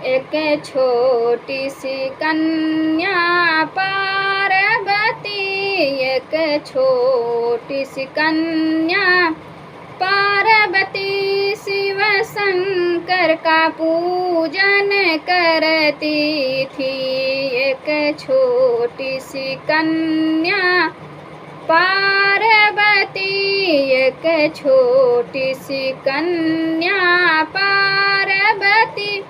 एक छोटी सी कन्या पार्वती, एक छोटी सी कन्या पार्वती शिव शंकर का पूजन करती थी। एक छोटी सी कन्या पार्वती, एक छोटी सी कन्या पार्वती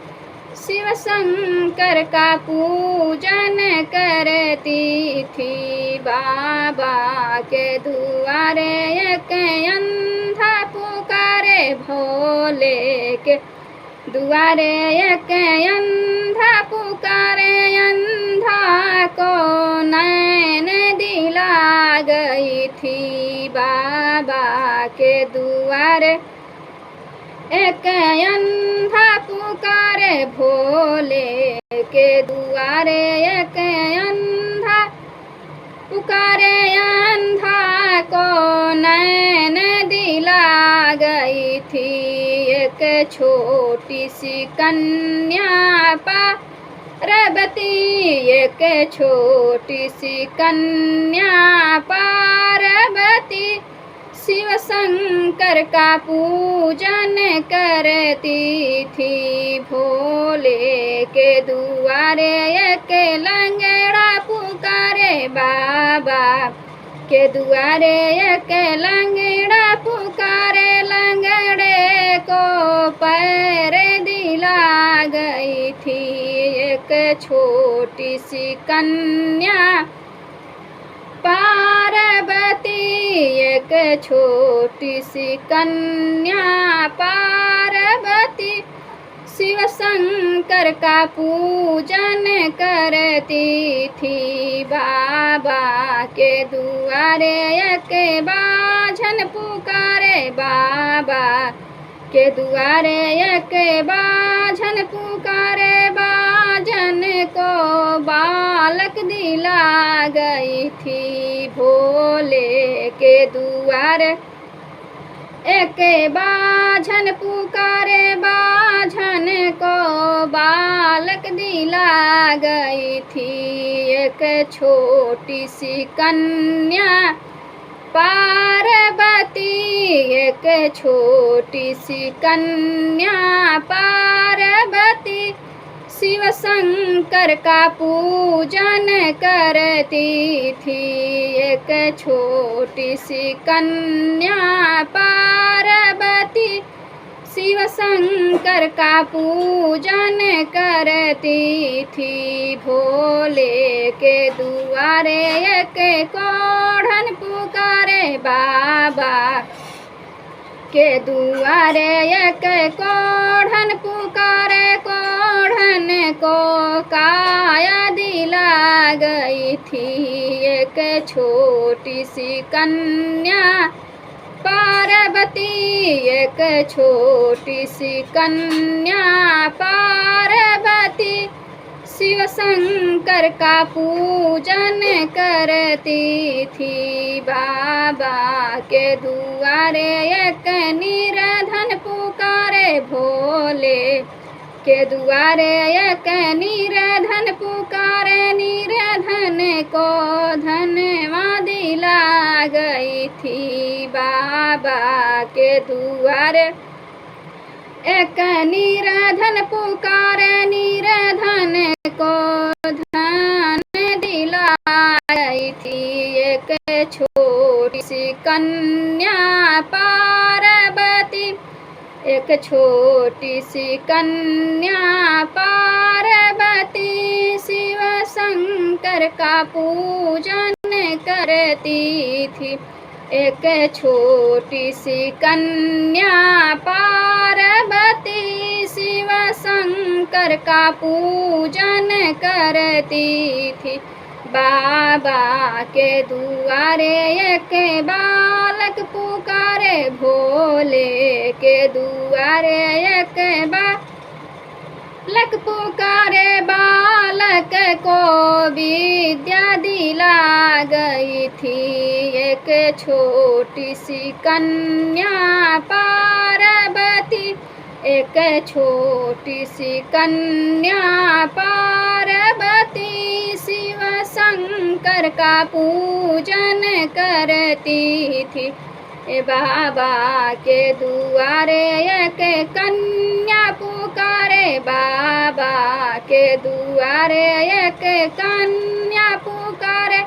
शिव शंकर का पूजन करती थी। बाबा के दुआरे एक अंधा पुकारे, भोले के दुआरे एक अंधा पुकारे, अंधा को नैन दिला गई थी। बाबा के दुआरे एक अंधा पुकारे, भोले के दुआरे एक अंधा पुकारे, अंधा को नैन दिला गई थी। एक छोटी सी कन्या पार्वती, एक छोटी सी कन्या पार्वती शिव शंकर का पूजन करती थी। भोले के दुआरे एक लंगड़ा पुकारे, बाबा के दुआरे एक लंगड़ा पुकारे, लंगड़े को पैर दिला गई थी। एक छोटी सी कन्या पार्वती, एक छोटी सी कन्या पार्वती शिव शंकर का पूजन करती थी। बाबा के दुआरे एक बाझन पुकारे, बाबा के दुआरे एक बाझन पुकारे, बाझन को बालक दिला गई थी। भोले के दुआरे एक बाझन पुकारे, बाझन को बालक दिला गई थी। एक छोटी सी कन्या पार्वती, एक छोटी सी कन्या पार्वती शिव शंकर का पूजन करती थी। एक छोटी सी कन्या पार्वती शिव शंकर का पूजन करती थी। भोले के दुआरे एक कोढ़न पुकारे, बाबा के दुआरे एक कोढ़न पुकारे, कोढ़न को काया दिला गई थी। एक छोटी सी कन्या पार्वती, एक छोटी सी कन्या पार्वती शिव शंकर का पूजन करती थी। बाबा के दुआरे एक निर्धन पुकारे, भोले के दुआरे एक निर्धन पुकारे, निर्धन को धनवा दिला गई थी। बाबा के दुआरे एक निर्धन पुकारे, निर्धन को धन दिला गई थी। एक छोटी सी कन्या पार्वती, एक छोटी सी कन्या पार्वती शिव शंकर का पूजन करती थी। एक छोटी सी कन्या पार्वती शिव शंकर का पूजन करती थी। बाबा के दुआरे एक बालक पुकारे, भोले के दुआरे एक बालक पुकारे, बालक को विद्या दिला गई थी। एक छोटी सी कन्या पार्वती एक छोटी सी कन्या पार्वती शिव शंकर का पूजन करती थी। ए बाबा के दुआरे एक कन्या पुकारे, बाबा के दुआरे एक कन्या पुकारे।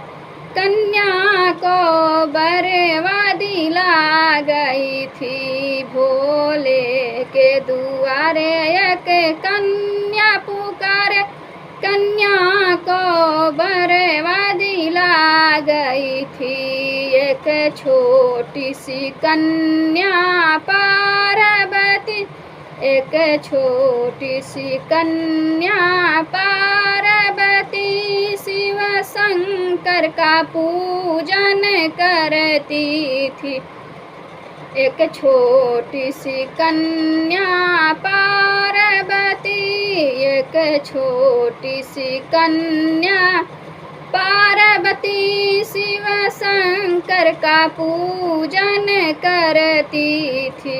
कन्या को बर्बादी ला गई थी, भोले के दुआरे एक कन्या पुकारे। कन्या को बर्बादी ला गई थी, एक छोटी सी कन्या पार्वती, एक छोटी सी कन्या पार्वती शिव शंकर का पूजन करती थी। एक छोटी सी कन्या पार्वती, एक छोटी सी कन्या पार्वती शिव शंकर का पूजन करती थी।